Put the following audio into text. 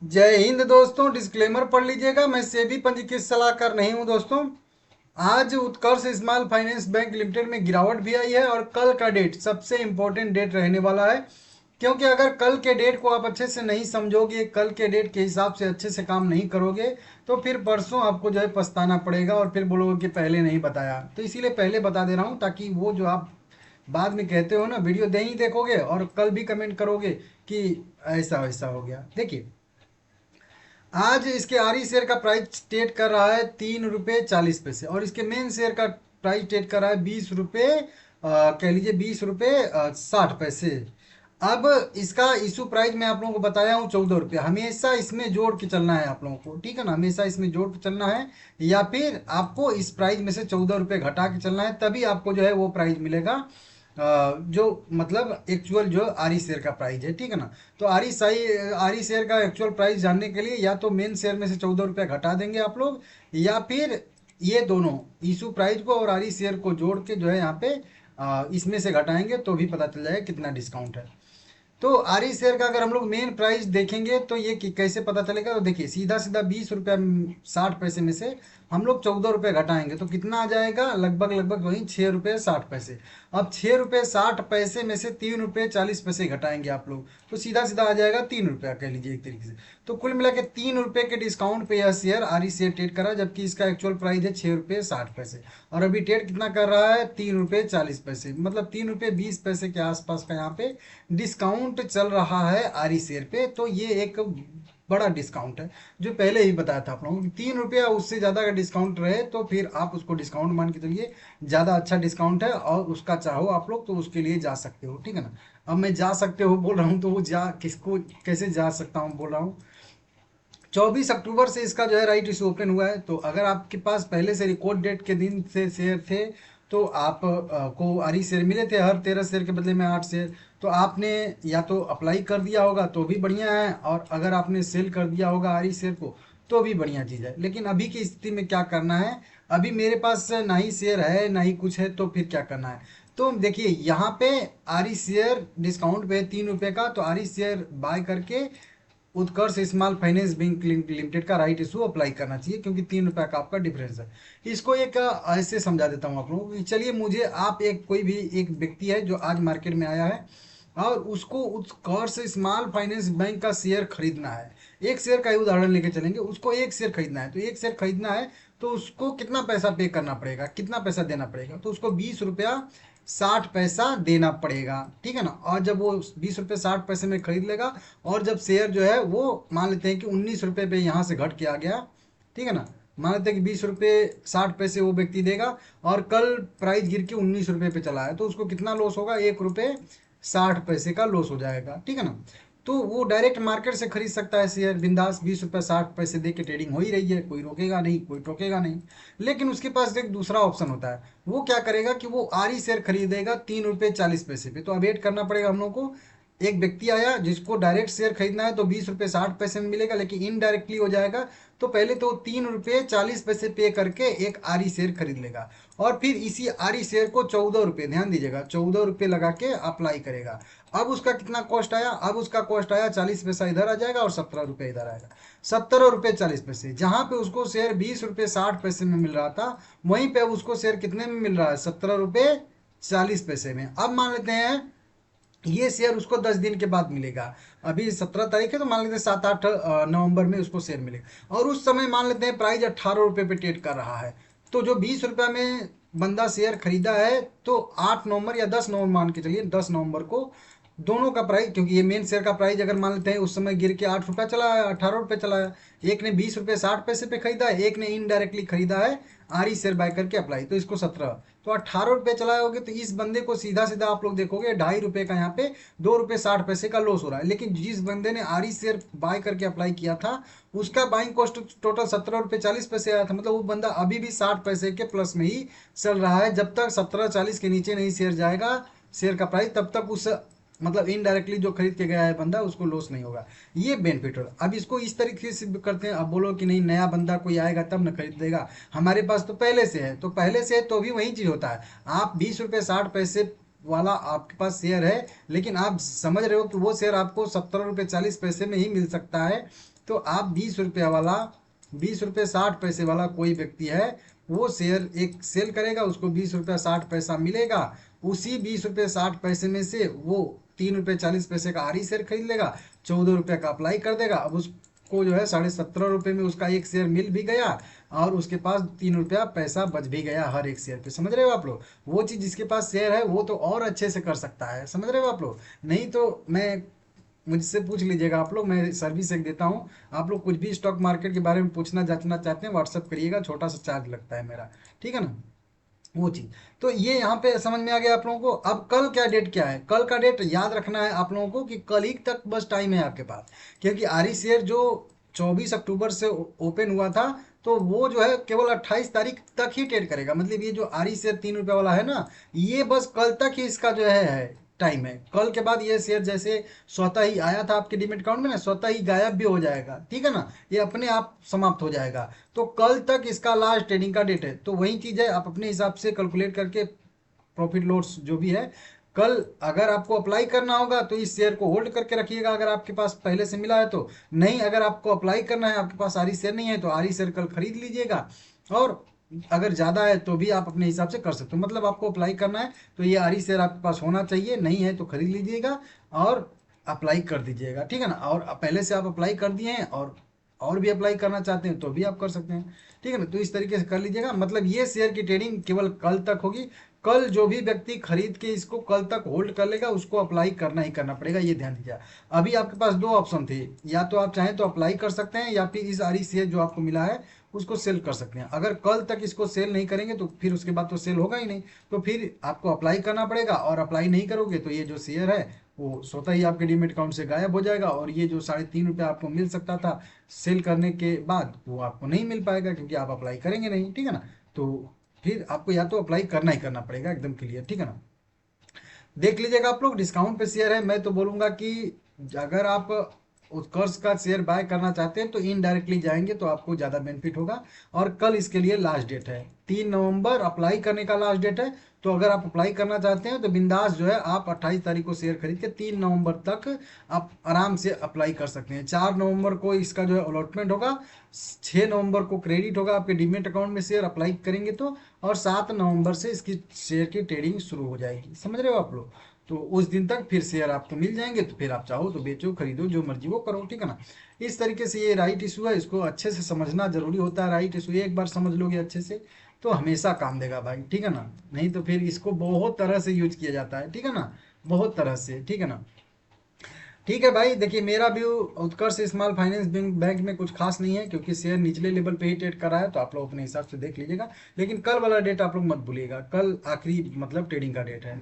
जय हिंद दोस्तों। डिस्क्लेमर पढ़ लीजिएगा, मैं सेबी पंजीकृत सलाहकार नहीं हूं दोस्तों। आज उत्कर्ष स्मॉल फाइनेंस बैंक लिमिटेड में गिरावट भी आई है और कल का डेट सबसे इंपॉर्टेंट डेट रहने वाला है। क्योंकि अगर कल के डेट को आप अच्छे से नहीं समझोगे, कल के डेट के हिसाब से अच्छे से काम नहीं करोगे, तो फिर परसों आपको जो है पछताना पड़ेगा और फिर बोलोगे कि पहले नहीं बताया। तो इसीलिए पहले बता दे रहा हूँ, ताकि वो जो आप बाद में कहते हो ना, वीडियो नहीं देखोगे और कल भी कमेंट करोगे कि ऐसा वैसा हो गया। देखिए, आज इसके आरई शेयर का प्राइस ट्रेड कर रहा है 3 रुपये 40 पैसे और इसके मेन शेयर का प्राइस ट्रेड कर रहा है 20 रुपये, कह लीजिए 20 रुपये 60 पैसे। अब इसका इशू प्राइस मैं आप लोगों को बताया हूँ 14 रुपये। हमेशा इसमें जोड़ के चलना है आप लोगों को, ठीक है ना। हमेशा इसमें जोड़ के चलना है, या फिर आपको इस प्राइस में से 14 रुपये घटा के चलना है, तभी आपको जो है वो प्राइस मिलेगा जो मतलब एक्चुअल जो आरी शेयर का प्राइस है, ठीक है ना। तो आरी शेयर का एक्चुअल प्राइस जानने के लिए या तो मेन शेयर में से 14 रुपये घटा देंगे आप लोग, या फिर ये दोनों इशू प्राइस को और आरी शेयर को जोड़ के जो है यहाँ पे इसमें से घटाएंगे तो भी पता चल जाएगा कितना डिस्काउंट है। तो आरई शेयर का अगर हम लोग मेन प्राइस देखेंगे तो ये कैसे पता चलेगा, तो देखिए सीधा सीधा 20 रुपया 60 पैसे में से हम लोग 14 रुपये घटाएंगे तो कितना आ जाएगा, लगभग लगभग वही 6 रुपये 60 पैसे। अब 6 रुपये 60 पैसे में से 3 रुपये 40 पैसे घटाएंगे आप लोग, तो सीधा सीधा आ जाएगा 3 रुपया, कह लीजिए एक तरीके से। तो कुल मिला के 3 रुपये के डिस्काउंट पे यह शेयर आरई शेयर ट्रेड करा, जबकि इसका एक्चुअल प्राइस है 6 रुपये 60 पैसे। और अभी ट्रेड कितना कर रहा है, 3 रुपये 40 पैसे, मतलब 3 रुपये 20 पैसे के आसपास का यहाँ पे डिस्काउंट चल रहा है आरी शेयर पे। तो ये एक बड़ा डिस्काउंट है, जो पहले ही बताया था आप लोगों को। 3 रुपया उससे ज़्यादा का डिस्काउंट रहे तो फिर आप उसको डिस्काउंट मान के चलिए, ज़्यादा अच्छा डिस्काउंट है और उसका चाहो आप लोग तो उसके लिए जा सकते हो, ठीक है ना। अब मैं जा सकते हो बोल रहा हूँ तो वो जा किसको कैसे जा सकता हूँ बोल रहा हूँ। 24 अक्टूबर से इसका जो है राइट इशू ओपन हुआ है। तो अगर आपके पास पहले से रिकॉर्ड डेट के दिन से शेयर थे तो आप को आरी शेयर मिले थे, हर 13 शेयर के बदले में 8 शेयर। तो आपने या तो अप्लाई कर दिया होगा तो भी बढ़िया है, और अगर आपने सेल कर दिया होगा आरी शेयर को तो भी बढ़िया चीज़ है। लेकिन अभी की स्थिति में क्या करना है, अभी मेरे पास ना ही शेयर है ना ही कुछ है, तो फिर क्या करना है। तो देखिए यहाँ पे आरी शेयर डिस्काउंट पे है 3 रुपये का, तो आरी शेयर बाय करके उत्कर्ष स्मॉल फाइनेंस बैंक लिमिटेड का राइट इशू अप्लाई करना चाहिए, क्योंकि 3 रुपया का आपका डिफरेंस है। इसको एक ऐसे समझा देता हूँ आप लोगों को। चलिए, मुझे आप एक कोई भी एक व्यक्ति है जो आज मार्केट में आया है और उसको उत्कर्ष स्मॉल फाइनेंस बैंक का शेयर खरीदना है। एक शेयर का ही उदाहरण लेके चलेंगे, उसको एक शेयर खरीदना है। तो एक शेयर खरीदना है तो उसको कितना पैसा पे करना पड़ेगा, कितना पैसा देना पड़ेगा, तो उसको 20 रुपया 60 पैसा देना पड़ेगा, ठीक है ना। और जब वो 20 रुपये 60 पैसे में खरीद लेगा, और जब शेयर जो है वो मान लेते हैं कि 19 रुपये पे यहाँ से घट के आ गया, ठीक है ना। मान लेते हैं कि 20 रुपये 60 पैसे वो व्यक्ति देगा और कल प्राइस गिर के 19 रुपये पे चला है, तो उसको कितना लॉस होगा, 1 रुपये 60 पैसे का लॉस हो जाएगा, ठीक है ना। तो वो डायरेक्ट मार्केट से खरीद सकता है शेयर बिंदास, 20 रुपये 60 पैसे दे के ट्रेडिंग हो ही रही है, कोई रोकेगा नहीं, कोई टोकेगा नहीं। लेकिन उसके पास एक दूसरा ऑप्शन होता है, वो क्या करेगा कि वो आरी शेयर खरीदेगा 3 रुपये 40 पैसे पे। तो अब वेट करना पड़ेगा हम लोग को। एक व्यक्ति आया जिसको डायरेक्ट शेयर खरीदना है तो 20 रुपये 60 पैसे में मिलेगा, लेकिन इनडायरेक्टली हो जाएगा। तो पहले तो 3 रुपये 40 पैसे पे करके एक आरी शेयर खरीद लेगा, और फिर इसी आरी शेयर को 14 रुपये, ध्यान दीजिएगा, 14 रुपये लगा के अप्लाई करेगा। अब उसका कितना कॉस्ट आया, अब उसका कॉस्ट आया 40 पैसा इधर आ जाएगा और 17 रुपये इधर आएगा। 17 रुपये 40 पैसे, जहाँ पे उसको शेयर 20 रुपये 60 पैसे में मिल रहा था, वहीं पे अब उसको शेयर कितने में मिल रहा है, 17 रुपये 40 पैसे में। अब मान लेते हैं ये शेयर उसको 10 दिन के बाद मिलेगा। अभी 17 तारीख है, तो मान लेते हैं 7-8 नवंबर में उसको शेयर मिलेगा, और उस समय मान लेते हैं प्राइस 18 रुपये पे ट्रेड कर रहा है। तो जो 20 रुपया में बंदा शेयर खरीदा है, तो 8 नवंबर या 10 नवंबर मान के चलिए, 10 नवंबर को दोनों का प्राइस, क्योंकि ये मेन शेयर का प्राइस अगर मान लेते हैं उस समय गिर के 8 रुपया चला है, 18 रुपये चला है। एक ने 20 रुपये 60 पैसे पे खरीदा है, एक ने इनडायरेक्टली खरीदा है आरी शेयर बाय करके अप्लाई, तो इसको 17, तो 18 रुपये चलाए होगे। तो इस बंदे को सीधा सीधा आप लोग देखोगे 2.5 रुपये का यहाँ पे 2 रुपये 60 पैसे का लॉस हो रहा है। लेकिन जिस बंदे ने आरी शेयर बाय करके अप्लाई किया था, उसका बाइंग कॉस्ट टोटल 17 रुपये 40 पैसे आया था। मतलब वो बंदा अभी भी 60 पैसे के प्लस में ही चल रहा है। जब तक 17.40 के नीचे नहीं शेयर जाएगा शेयर का प्राइस, तब तक उस मतलब इनडायरेक्टली जो खरीद के गया है बंदा, उसको लॉस नहीं होगा। ये बेनिफिट होगा। अब इसको इस तरीके से करते हैं। अब बोलो कि नहीं, नया बंदा कोई आएगा तब न खरीदेगा, हमारे पास तो पहले से है, तो पहले से है तो भी वही चीज़ होता है। आप 20 रुपये 60 पैसे वाला आपके पास शेयर है, लेकिन आप समझ रहे हो कि वो शेयर आपको 17 रुपये 40 पैसे में ही मिल सकता है तो आप 20 रुपया वाला, 20 रुपये 60 पैसे वाला कोई व्यक्ति है, वो शेयर एक सेल करेगा, उसको 20 रुपया 60 पैसा मिलेगा। उसी 20 रुपये 60 पैसे में से वो 3 रुपये 40 पैसे का आरी शेयर खरीद लेगा, 14 रुपये का अप्लाई कर देगा। अब उसको जो है 17.5 रुपये में उसका एक शेयर मिल भी गया और उसके पास 3 रुपया पैसा बच भी गया हर एक शेयर पे। समझ रहे हो आप लोग? वो चीज़ जिसके पास शेयर है वो तो और अच्छे से कर सकता है। समझ रहे हो आप लोग? नहीं तो मैं, मुझसे पूछ लीजिएगा आप लोग, मैं सर्विस एक देता हूँ। आप लोग कुछ भी स्टॉक मार्केट के बारे में पूछना जांचना चाहते हैं, व्हाट्सअप करिएगा, छोटा सा चार्ज लगता है मेरा, ठीक है ना, वो चीज़। तो ये यहाँ पे समझ में आ गया आप लोगों को। अब कल क्या डेट क्या है? कल का डेट याद रखना है आप लोगों को कि कल ही तक बस टाइम है आपके पास, क्योंकि आरी शेयर जो 24 अक्टूबर से ओपन हुआ था, तो वो जो है केवल 28 तारीख तक ही ट्रेड करेगा। मतलब ये जो आरी शेयर 3 रुपये वाला है ना, ये बस कल तक ही इसका जो है टाइम है। कल के बाद ये शेयर जैसे स्वतः ही आया था आपके डीमेट अकाउंट में ना, स्वतः ही गायब भी हो जाएगा, ठीक है ना, ये अपने आप समाप्त हो जाएगा। तो कल तक इसका लास्ट ट्रेडिंग का डेट है। तो वही चीज़ है, आप अपने हिसाब से कैलकुलेट करके प्रॉफिट लॉस जो भी है, कल अगर आपको अप्लाई करना होगा तो इस शेयर को होल्ड करके रखिएगा अगर आपके पास पहले से मिला है तो। नहीं, अगर आपको अप्लाई करना है, आपके पास आरी शेयर नहीं है, तो आरी शेयर कल खरीद लीजिएगा। और अगर ज़्यादा है तो भी आप अपने हिसाब से कर सकते हो। मतलब आपको अप्लाई करना है तो ये आरी शेयर आपके पास होना चाहिए, नहीं है तो खरीद लीजिएगा और अप्लाई कर दीजिएगा, ठीक है ना। और पहले से आप अप्लाई कर दिए हैं और भी अप्लाई करना चाहते हैं तो भी आप कर सकते हैं, ठीक है ना। तो इस तरीके से कर लीजिएगा। मतलब ये शेयर की ट्रेडिंग केवल कल तक होगी। कल जो भी व्यक्ति खरीद के इसको कल तक होल्ड कर लेगा उसको अप्लाई करना ही करना पड़ेगा, ये ध्यान दीजिए। अभी आपके पास दो ऑप्शन थे, या तो आप चाहें तो अप्लाई कर सकते हैं, या फिर इस आरी शेयर जो आपको मिला है उसको सेल कर सकते हैं। अगर कल तक इसको सेल नहीं करेंगे तो फिर उसके बाद तो सेल होगा ही नहीं, तो फिर आपको अप्लाई करना पड़ेगा। और अप्लाई नहीं करोगे तो ये जो शेयर है वो स्वतः ही आपके डीमेट अकाउंट से गायब हो जाएगा, और ये जो 3.5 रुपये आपको मिल सकता था सेल करने के बाद, वो आपको नहीं मिल पाएगा क्योंकि आप अप्लाई करेंगे नहीं, ठीक है ना। तो फिर आपको या तो अप्लाई करना ही करना पड़ेगा, एकदम क्लियर, ठीक है ना। देख लीजिएगा आप लोग, डिस्काउंट पे शेयर है। मैं तो बोलूँगा कि अगर आप उत्कर्ष का शेयर बाय करना चाहते हैं तो इनडायरेक्टली जाएंगे तो आपको ज़्यादा बेनिफिट होगा। और कल इसके लिए लास्ट डेट है, 3 नवंबर अप्लाई करने का लास्ट डेट है। तो अगर आप अप्लाई करना चाहते हैं तो बिंदास जो है आप 28 तारीख को शेयर खरीद के 3 नवंबर तक आप आराम से अप्लाई कर सकते हैं। 4 नवंबर को इसका जो है अलॉटमेंट होगा, 6 नवंबर को क्रेडिट होगा आपके डीमेट अकाउंट में शेयर अप्लाई करेंगे तो, और 7 नवंबर से इसकी शेयर की ट्रेडिंग शुरू हो जाएगी। समझ रहे हो आप लोग? तो उस दिन तक फिर शेयर आपको मिल जाएंगे, तो फिर आप चाहो तो बेचो खरीदो जो मर्जी वो करो, ठीक है ना। इस तरीके से ये राइट इशू है, इसको अच्छे से समझना जरूरी होता है। राइट इशू एक बार समझ लोगे अच्छे से तो हमेशा काम देगा भाई, ठीक है ना। नहीं तो फिर इसको बहुत तरह से यूज किया जाता है, ठीक है ना, बहुत तरह से, ठीक है ना। ठीक है भाई, देखिए मेरा व्यू उत्कर्ष स्मॉल फाइनेंस बैंक में कुछ खास नहीं है, क्योंकि शेयर निचले लेवल पे ही ट्रेड कर रहा है। तो आप लोग अपने हिसाब से देख लीजिएगा, लेकिन कल वाला डेट आप लोग मत भूलिएगा, कल आखिरी मतलब ट्रेडिंग का डेट है।